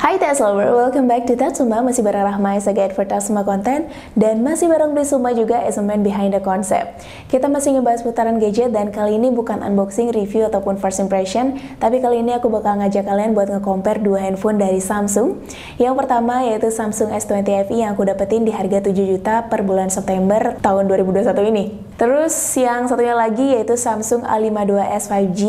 Hai Teslover, welcome back to Tatsuma. Masih bareng Rahma as a guide for Tatsuma content. Dan masih bareng Suma juga as a man behind the concept. Kita masih ngebahas putaran gadget. Dan kali ini bukan unboxing, review, ataupun first impression. Tapi kali ini aku bakal ngajak kalian buat nge-compare dua handphone dari Samsung. Yang pertama yaitu Samsung S20 FE yang aku dapetin di harga 7 juta per bulan September tahun 2021 ini. Terus yang satunya lagi yaitu Samsung A52s 5G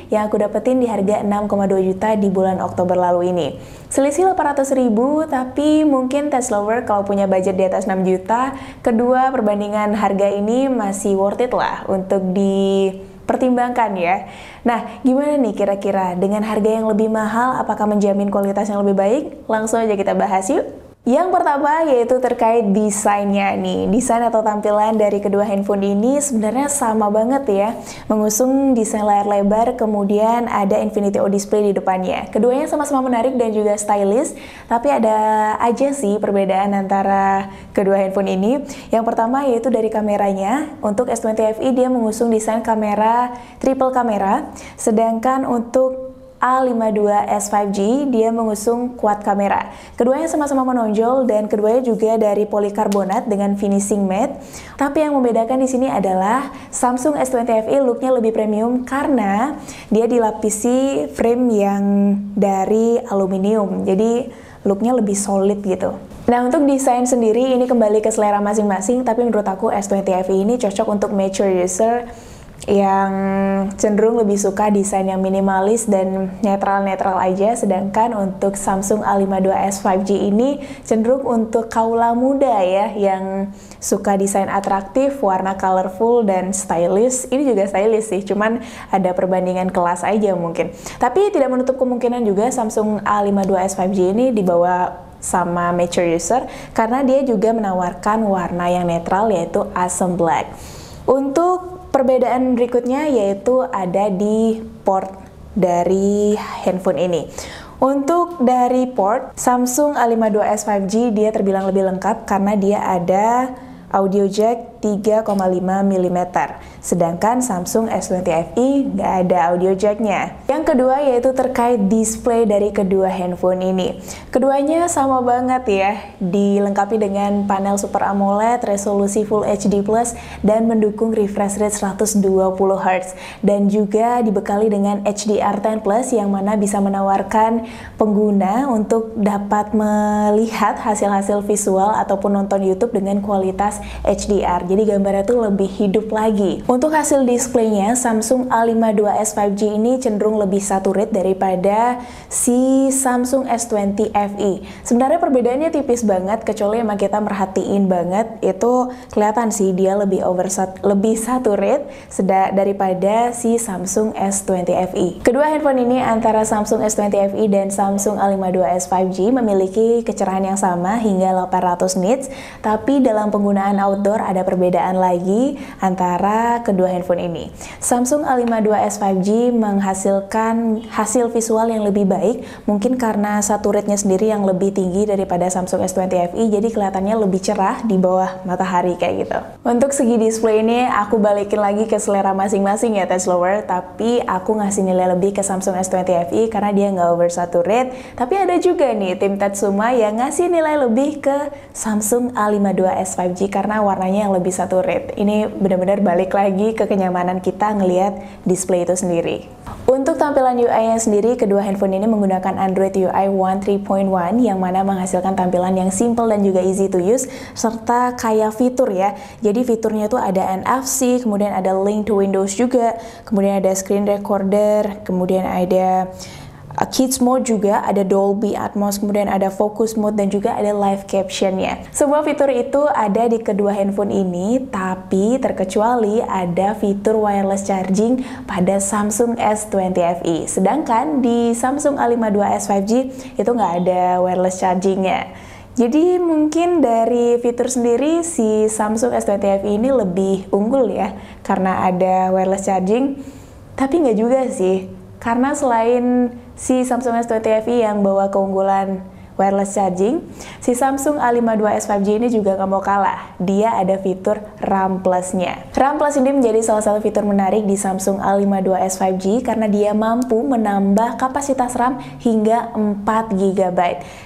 yang aku dapetin di harga 6,2 juta di bulan Oktober lalu ini. Selisih 800.000, tapi mungkin Teslover kalau punya budget di atas 6 juta, kedua perbandingan harga ini masih worth it lah untuk dipertimbangkan ya. Nah, gimana nih kira-kira dengan harga yang lebih mahal, apakah menjamin kualitas yang lebih baik? Langsung aja kita bahas yuk. Yang pertama yaitu terkait desainnya nih. Desain atau tampilan dari kedua handphone ini sebenarnya sama banget ya. Mengusung desain layar lebar, kemudian ada Infinity O display di depannya. Keduanya sama-sama menarik dan juga stylish, tapi ada aja sih perbedaan antara kedua handphone ini. Yang pertama yaitu dari kameranya. Untuk S20 FE dia mengusung desain kamera triple kamera, sedangkan untuk A52s 5G dia mengusung quad kamera. Keduanya sama-sama menonjol dan keduanya juga dari polikarbonat dengan finishing matte. Tapi yang membedakan di sini adalah Samsung S20 FE looknya lebih premium karena dia dilapisi frame yang dari aluminium. Jadi looknya lebih solid gitu. Nah, untuk desain sendiri ini kembali ke selera masing-masing, tapi menurut aku S20 FE ini cocok untuk mature user yang cenderung lebih suka desain yang minimalis dan netral-netral aja, sedangkan untuk Samsung A52s 5G ini cenderung untuk kaula muda ya, yang suka desain atraktif, warna colorful dan stylish. Ini juga stylish sih, cuman ada perbandingan kelas aja mungkin. Tapi tidak menutup kemungkinan juga Samsung A52s 5G ini dibawa sama mature user karena dia juga menawarkan warna yang netral yaitu Awesome Black. Untuk perbedaan berikutnya yaitu ada di port dari handphone ini. Untuk dari port, Samsung A52s 5G dia terbilang lebih lengkap karena dia ada audio jack 3,5 mm. Sedangkan Samsung S20 FE nggak ada audio jacknya. Yang kedua yaitu terkait display dari kedua handphone ini. Keduanya sama banget ya, dilengkapi dengan panel Super AMOLED, resolusi Full HD+, dan mendukung refresh rate 120 Hz. Dan juga dibekali dengan HDR10+, yang mana bisa menawarkan pengguna untuk dapat melihat hasil-hasil visual ataupun nonton YouTube dengan kualitas HDR. Jadi gambarnya tuh lebih hidup lagi. Untuk hasil displaynya, Samsung A52s 5G ini cenderung lebih saturate daripada si Samsung S20 FE. Sebenarnya perbedaannya tipis banget, kecuali emang kita merhatiin banget, itu kelihatan sih dia lebih saturate daripada si Samsung S20 FE. Kedua handphone ini antara Samsung S20 FE dan Samsung A52s 5G memiliki kecerahan yang sama hingga 800 nits, tapi dalam penggunaan outdoor ada perbedaan lagi antara kedua handphone ini. Samsung A52s 5G menghasilkan hasil visual yang lebih baik, mungkin karena saturate-nya sendiri yang lebih tinggi daripada Samsung S20 FE, jadi kelihatannya lebih cerah di bawah matahari kayak gitu. Untuk segi display ini aku balikin lagi ke selera masing-masing ya Teslover, tapi aku ngasih nilai lebih ke Samsung S20 FE karena dia nggak oversaturate. Tapi ada juga nih tim Tatsuma yang ngasih nilai lebih ke Samsung A52s 5G karena warnanya yang lebih saturate. Ini benar-benar balik lagi ke kenyamanan kita ngelihat display itu sendiri. Untuk tampilan UI-nya sendiri, kedua handphone ini menggunakan Android UI 1.3.1 yang mana menghasilkan tampilan yang simple dan juga easy to use, serta kaya fitur ya. Jadi fiturnya tuh ada NFC, kemudian ada link to Windows juga, kemudian ada screen recorder, kemudian ada Kids Mode juga, ada Dolby Atmos, kemudian ada Focus Mode, dan juga ada Live Caption-nya. Semua fitur itu ada di kedua handphone ini, tapi terkecuali ada fitur wireless charging pada Samsung S20 FE. Sedangkan di Samsung A52s 5G itu nggak ada wireless charging-nya. Jadi mungkin dari fitur sendiri si Samsung S20 FE ini lebih unggul ya, karena ada wireless charging, tapi nggak juga sih. Karena selain si Samsung S20 FE yang bawa keunggulan wireless charging, si Samsung A52s 5G ini juga nggak mau kalah. Dia ada fitur RAM Plus-nya. RAM Plus ini menjadi salah satu fitur menarik di Samsung A52s 5G karena dia mampu menambah kapasitas RAM hingga 4 GB.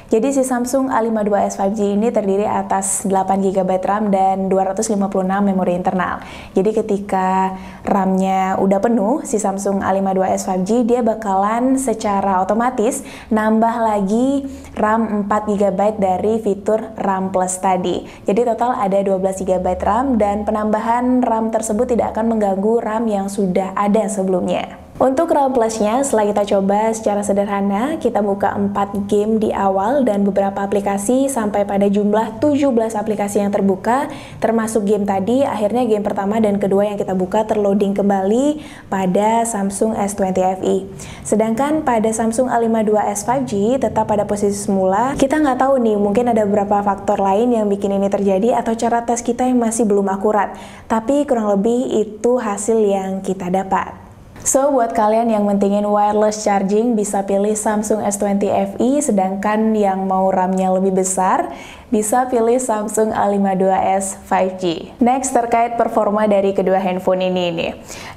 Jadi si Samsung A52s 5G ini terdiri atas 8 GB RAM dan 256 memori internal. Jadi ketika RAM-nya udah penuh, si Samsung A52s 5G dia bakalan secara otomatis nambah lagi RAM 4 GB dari fitur RAM Plus tadi. Jadi total ada 12 GB RAM dan penambahan RAM tersebut tidak akan mengganggu RAM yang sudah ada sebelumnya. Untuk RAM Plus-nya, setelah kita coba secara sederhana, kita buka 4 game di awal dan beberapa aplikasi sampai pada jumlah 17 aplikasi yang terbuka, termasuk game tadi. Akhirnya game pertama dan kedua yang kita buka terloading kembali pada Samsung S20 FE. Sedangkan pada Samsung A52s 5G tetap pada posisi semula. Kita nggak tahu nih, mungkin ada beberapa faktor lain yang bikin ini terjadi atau cara tes kita yang masih belum akurat. Tapi kurang lebih itu hasil yang kita dapat. So, buat kalian yang mentingin wireless charging bisa pilih Samsung S20 FE, sedangkan yang mau RAM-nya lebih besar bisa pilih Samsung A52s 5G. Next, terkait performa dari kedua handphone ini nih.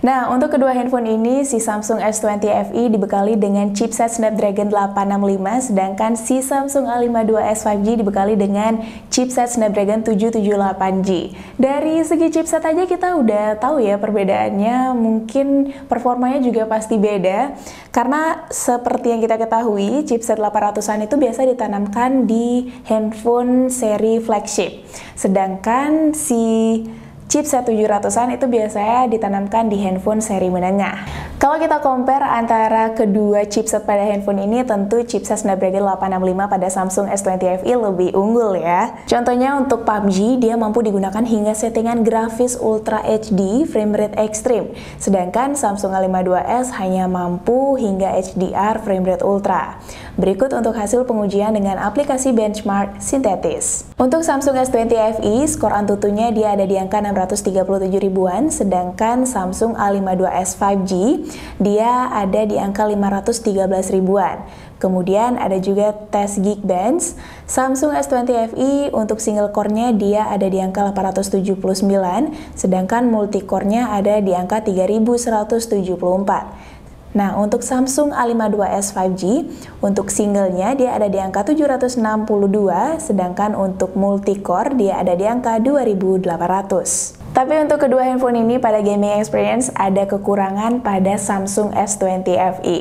Nah, untuk kedua handphone ini si Samsung S20 FE dibekali dengan chipset Snapdragon 865, sedangkan si Samsung A52s 5G dibekali dengan chipset Snapdragon 778G. Dari segi chipset aja kita udah tahu ya perbedaannya, mungkin performanya juga pasti beda, karena seperti yang kita ketahui, chipset 800-an itu biasa ditanamkan di handphone seri flagship, sedangkan si chipset 700-an itu biasanya ditanamkan di handphone seri menengah. Kalau kita compare antara kedua chipset pada handphone ini, tentu chipset Snapdragon 865 pada Samsung S20 FE lebih unggul ya. Contohnya untuk PUBG, dia mampu digunakan hingga settingan grafis Ultra HD frame rate ekstrim, sedangkan Samsung A52s hanya mampu hingga HDR frame rate ultra. Berikut untuk hasil pengujian dengan aplikasi benchmark sintetis. Untuk Samsung S20 FE, skor Antutunya dia ada di angka 637 ribuan, sedangkan Samsung A52s 5G dia ada di angka 513 ribuan. Kemudian ada juga tes Geekbench, Samsung S20 FE untuk single core-nya dia ada di angka 879, sedangkan multi-core-nya ada di angka 3174. Nah, untuk Samsung A52s 5G, untuk singlenya dia ada di angka 762, sedangkan untuk multi-core dia ada di angka 2800. Tapi untuk kedua handphone ini pada gaming experience ada kekurangan pada Samsung S20 FE.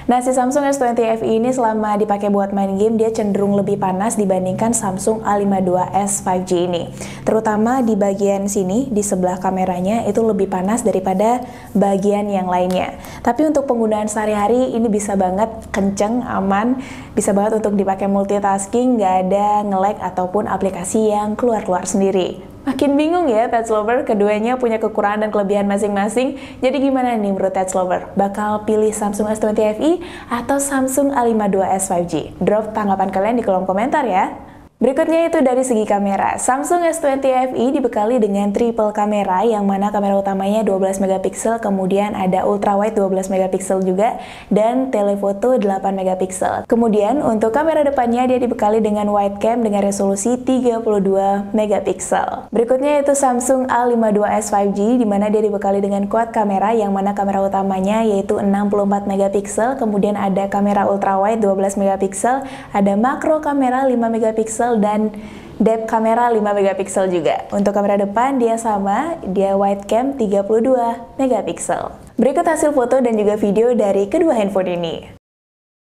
Nah, si Samsung S20 FE ini selama dipakai buat main game dia cenderung lebih panas dibandingkan Samsung A52s 5G ini. Terutama di bagian sini, di sebelah kameranya itu lebih panas daripada bagian yang lainnya. Tapi untuk penggunaan sehari-hari ini bisa banget kenceng, aman, bisa banget untuk dipakai multitasking, nggak ada nge-lag ataupun aplikasi yang keluar-keluar sendiri. Makin bingung ya Tats Lover, keduanya punya kekurangan dan kelebihan masing-masing. Jadi gimana nih menurut Tats Lover? Bakal pilih Samsung S20 FE atau Samsung A52s 5G? Drop tanggapan kalian di kolom komentar ya. Berikutnya itu dari segi kamera. Samsung S20 FE dibekali dengan triple kamera yang mana kamera utamanya 12 megapiksel, kemudian ada ultrawide 12 megapiksel juga dan telefoto 8 megapiksel. Kemudian untuk kamera depannya dia dibekali dengan wide cam dengan resolusi 32 megapiksel. Berikutnya itu Samsung A52s 5G di mana dia dibekali dengan quad kamera yang mana kamera utamanya yaitu 64 megapiksel, kemudian ada kamera ultrawide 12 megapiksel, ada makro kamera 5 megapiksel dan depth kamera 5 megapiksel juga. Untuk kamera depan dia sama, dia wide cam 32 megapiksel. Berikut hasil foto dan juga video dari kedua handphone ini.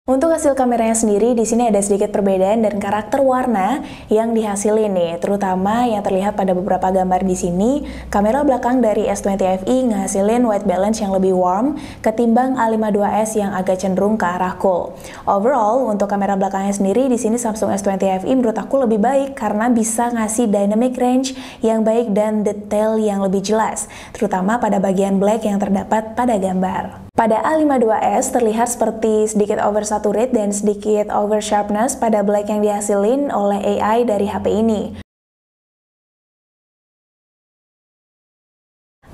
Untuk hasil kameranya sendiri, di sini ada sedikit perbedaan dan karakter warna yang dihasilin nih, terutama yang terlihat pada beberapa gambar di sini. Kamera belakang dari S20 FE ngehasilin white balance yang lebih warm ketimbang A52s yang agak cenderung ke arah cool. Overall, untuk kamera belakangnya sendiri, di sini Samsung S20 FE menurut aku lebih baik karena bisa ngasih dynamic range yang baik dan detail yang lebih jelas, terutama pada bagian black yang terdapat pada gambar. Pada A52s terlihat seperti sedikit oversaturate dan sedikit over sharpness pada black yang dihasilin oleh AI dari HP ini.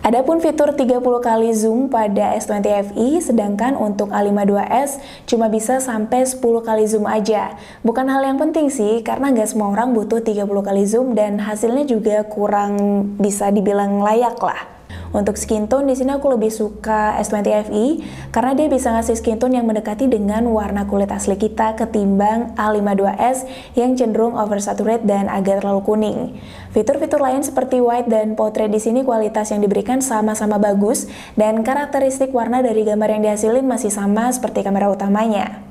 Ada Adapun fitur 30 kali zoom pada S20 FE, sedangkan untuk A52s cuma bisa sampai 10 kali zoom aja. Bukan hal yang penting sih, karena nggak semua orang butuh 30 kali zoom dan hasilnya juga kurang bisa dibilang layak lah. Untuk skin tone di sini aku lebih suka S20 FE karena dia bisa ngasih skin tone yang mendekati dengan warna kulit asli kita ketimbang A52s yang cenderung oversaturate dan agak terlalu kuning. Fitur-fitur lain seperti white dan portrait di sini kualitas yang diberikan sama-sama bagus dan karakteristik warna dari gambar yang dihasilin masih sama seperti kamera utamanya.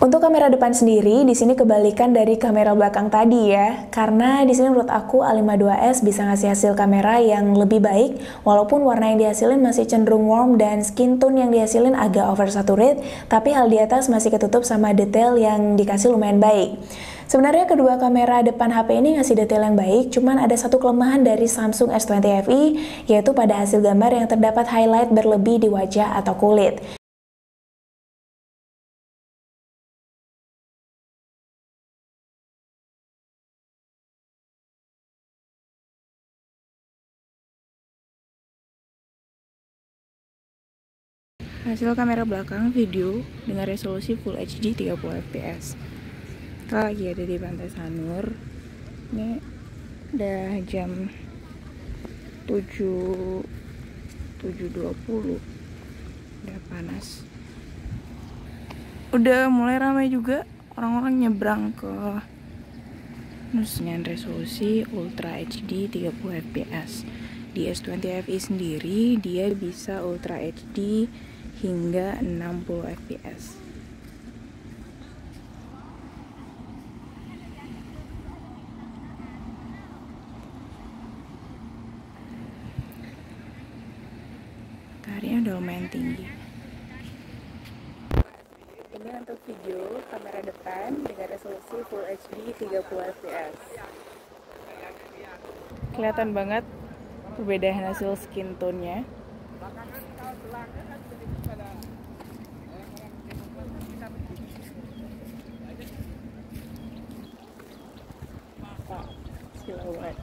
Untuk kamera depan sendiri, di sini kebalikan dari kamera belakang tadi ya. Karena di sini menurut aku A52s bisa ngasih hasil kamera yang lebih baik, walaupun warna yang dihasilin masih cenderung warm dan skin tone yang dihasilin agak oversaturate, tapi hal di atas masih ketutup sama detail yang dikasih lumayan baik. Sebenarnya kedua kamera depan HP ini ngasih detail yang baik, cuman ada satu kelemahan dari Samsung S20 FE, yaitu pada hasil gambar yang terdapat highlight berlebih di wajah atau kulit. Hasil kamera belakang video dengan resolusi Full HD 30 fps. Kita lagi ada di Pantai Sanur. Ini udah jam 7.20. Udah panas. Udah mulai ramai juga orang-orang nyebrang ke dengan resolusi Ultra HD 30 fps. Di S20 FE sendiri dia bisa Ultra HD hingga 60 fps. Tarinya udah lumayan tinggi. Ini untuk video kamera depan dengan resolusi Full HD 30 fps. Kelihatan banget perbedaan hasil skin tone-nya. Silhouette.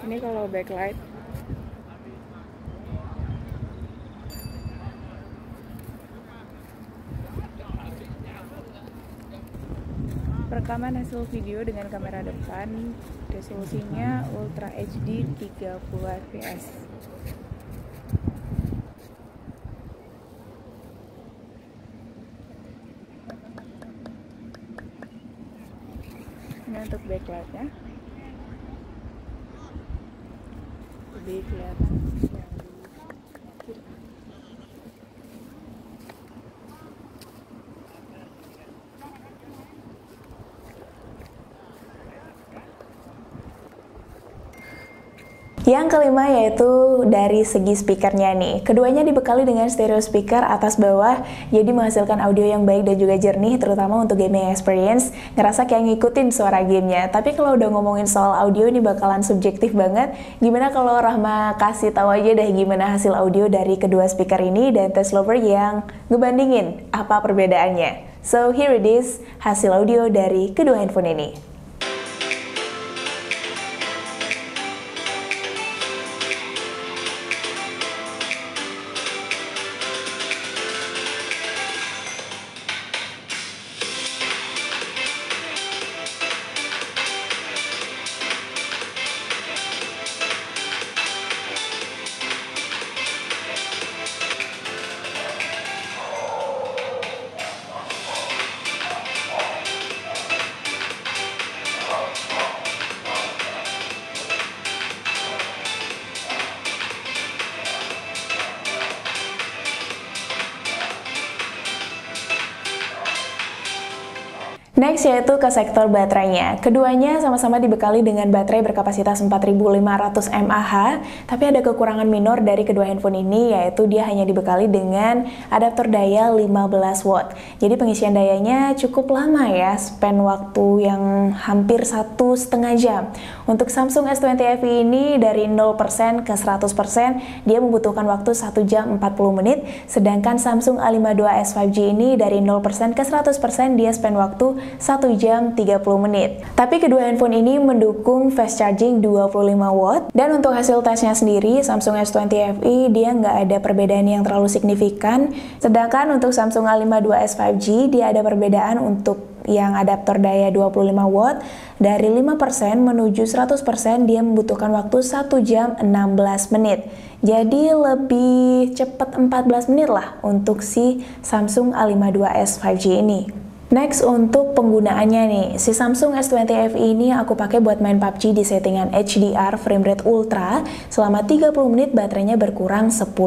Ini kalau backlight rekaman hasil video dengan kamera depan resolusinya Ultra HD 30 fps. Ini untuk backlightnya lebih kelihatan yang di kiri. Yang kelima yaitu dari segi speakernya nih. Keduanya dibekali dengan stereo speaker atas bawah, jadi menghasilkan audio yang baik dan juga jernih, terutama untuk gaming experience. Ngerasa kayak ngikutin suara gamenya. Tapi kalau udah ngomongin soal audio ini bakalan subjektif banget. Gimana kalau Rahma kasih tahu aja deh gimana hasil audio dari kedua speaker ini dan test lover yang ngebandingin apa perbedaannya. So here it is, hasil audio dari kedua handphone ini. Next yaitu ke sektor baterainya. Keduanya sama-sama dibekali dengan baterai berkapasitas 4500 mAh, tapi ada kekurangan minor dari kedua handphone ini, yaitu dia hanya dibekali dengan adaptor daya 15 watt. Jadi pengisian dayanya cukup lama ya, span waktu yang hampir 1,5 jam. Untuk Samsung S20 FE ini dari 0% ke 100% dia membutuhkan waktu 1 jam 40 menit, sedangkan Samsung A52s 5G ini dari 0% ke 100% dia span waktu 1 jam 30 menit. Tapi kedua handphone ini mendukung fast charging 25 watt, dan untuk hasil tesnya sendiri Samsung S20 FE dia nggak ada perbedaan yang terlalu signifikan, sedangkan untuk Samsung A52s 5G dia ada perbedaan untuk yang adaptor daya 25 watt dari 5% menuju 100% dia membutuhkan waktu 1 jam 16 menit. Jadi lebih cepat 14 menit lah untuk si Samsung A52s 5G ini. Next untuk penggunaannya nih, si Samsung S20 FE ini aku pakai buat main PUBG di settingan HDR frame rate ultra selama 30 menit baterainya berkurang 10%.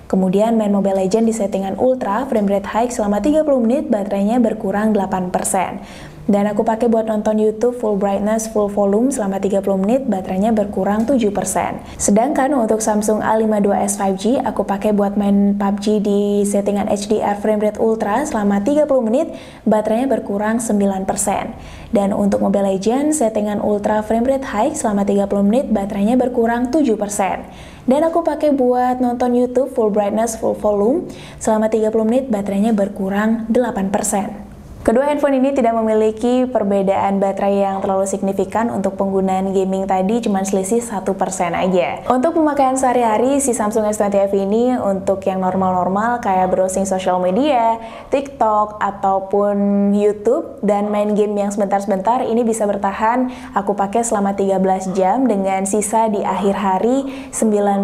Kemudian main Mobile Legends di settingan ultra frame rate high selama 30 menit baterainya berkurang 8%. Dan aku pakai buat nonton YouTube full brightness, full volume selama 30 menit, baterainya berkurang 7%. Sedangkan untuk Samsung A52s 5G, aku pakai buat main PUBG di settingan HDR frame rate ultra selama 30 menit, baterainya berkurang 9%. Dan untuk Mobile Legends, settingan ultra frame rate high selama 30 menit, baterainya berkurang 7%. Dan aku pakai buat nonton YouTube full brightness, full volume selama 30 menit, baterainya berkurang 8%. Kedua handphone ini tidak memiliki perbedaan baterai yang terlalu signifikan. Untuk penggunaan gaming tadi cuma selisih 1% aja. Untuk pemakaian sehari-hari, si Samsung S20 FE ini untuk yang normal-normal kayak browsing social media, TikTok, ataupun YouTube, dan main game yang sebentar-sebentar ini bisa bertahan aku pakai selama 13 jam dengan sisa di akhir hari 19%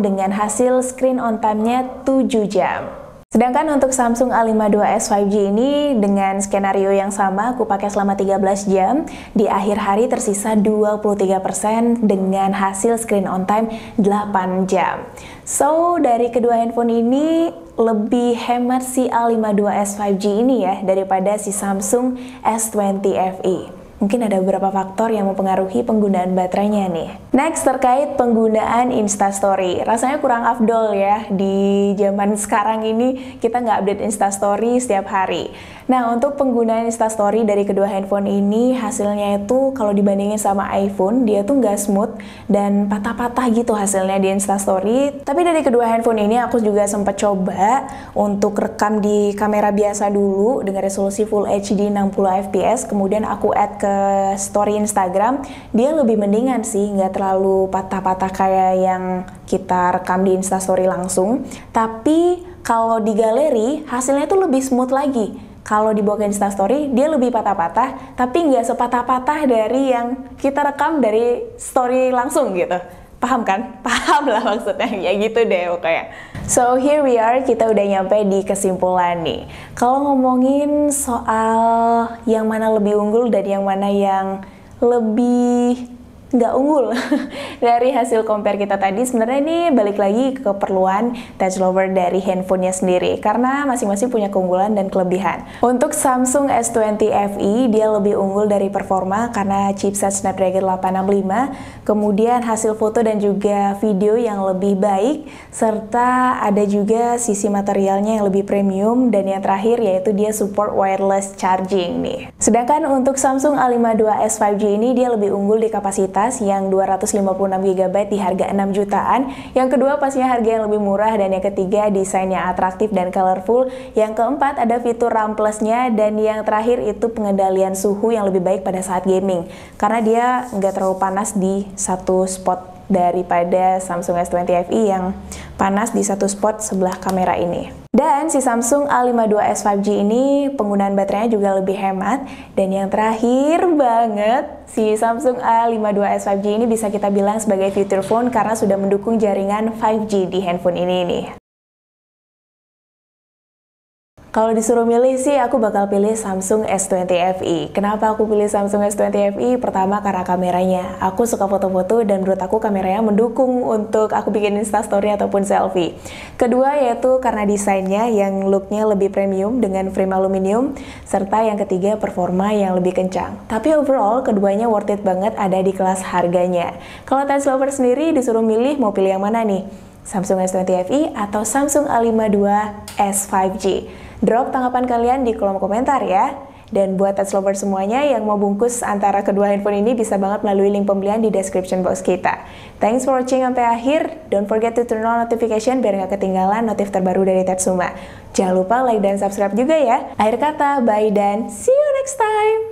dengan hasil screen on time-nya 7 jam. Sedangkan untuk Samsung A52s 5G ini dengan skenario yang sama aku pakai selama 13 jam, di akhir hari tersisa 23% dengan hasil screen on time 8 jam. So, dari kedua handphone ini lebih hemat si A52s 5G ini ya daripada si Samsung S20 FE. Mungkin ada beberapa faktor yang mempengaruhi penggunaan baterainya nih. Next, terkait penggunaan Instastory. Rasanya kurang afdol ya, di zaman sekarang ini kita nggak update Instastory setiap hari. Nah, untuk penggunaan Instastory dari kedua handphone ini, hasilnya itu kalau dibandingin sama iPhone, dia tuh nggak smooth dan patah-patah gitu hasilnya di Instastory. Tapi dari kedua handphone ini aku juga sempat coba untuk rekam di kamera biasa dulu dengan resolusi Full HD 60 fps, kemudian aku add ke story Instagram, dia lebih mendingan sih, nggak terlalu patah-patah kayak yang kita rekam di Instastory langsung. Tapi kalau di galeri hasilnya tuh lebih smooth lagi. Kalau dibawa ke Instastory dia lebih patah-patah, tapi nggak sepatah-patah dari yang kita rekam dari story langsung gitu. Paham kan? Paham lah maksudnya, ya gitu deh pokoknya. So here we are, kita udah nyampe di kesimpulan nih. Kalau ngomongin soal yang mana lebih unggul dan yang mana yang lebih nggak unggul dari hasil compare kita tadi, sebenarnya ini balik lagi ke keperluan touch lover dari handphonenya sendiri, karena masing-masing punya keunggulan dan kelebihan. Untuk Samsung S20 FE dia lebih unggul dari performa karena chipset Snapdragon 865, kemudian hasil foto dan juga video yang lebih baik, serta ada juga sisi materialnya yang lebih premium, dan yang terakhir yaitu dia support wireless charging nih. Sedangkan untuk Samsung A52s 5G ini dia lebih unggul di kapasitas yang 256GB di harga 6 jutaan. Yang kedua pastinya harga yang lebih murah, dan yang ketiga desain yang atraktif dan colorful. Yang keempat ada fitur RAM Plus-nya, dan yang terakhir itu pengendalian suhu yang lebih baik pada saat gaming karena dia nggak terlalu panas di satu spot daripada Samsung S20 FE yang panas di satu spot sebelah kamera ini. Dan si Samsung A52s 5G ini penggunaan baterainya juga lebih hemat. Dan yang terakhir banget, si Samsung A52s 5G ini bisa kita bilang sebagai feature phone karena sudah mendukung jaringan 5G di handphone ini nih. Kalau disuruh milih sih, aku bakal pilih Samsung S20 FE. Kenapa aku pilih Samsung S20 FE? Pertama, karena kameranya. Aku suka foto-foto dan menurut aku kameranya mendukung untuk aku bikin instastory ataupun selfie. Kedua, yaitu karena desainnya yang looknya lebih premium dengan frame aluminium. Serta yang ketiga, performa yang lebih kencang. Tapi overall, keduanya worth it banget ada di kelas harganya. Kalau Tesla lover sendiri disuruh milih, mau pilih yang mana nih? Samsung S20 FE atau Samsung A52s 5G? Drop tanggapan kalian di kolom komentar ya. Dan buat Tats Lover semuanya yang mau bungkus antara kedua handphone ini bisa banget melalui link pembelian di description box kita. Thanks for watching sampai akhir. Don't forget to turn on notification biar nggak ketinggalan notif terbaru dari Tetsuma. Jangan lupa like dan subscribe juga ya. Akhir kata, bye dan see you next time.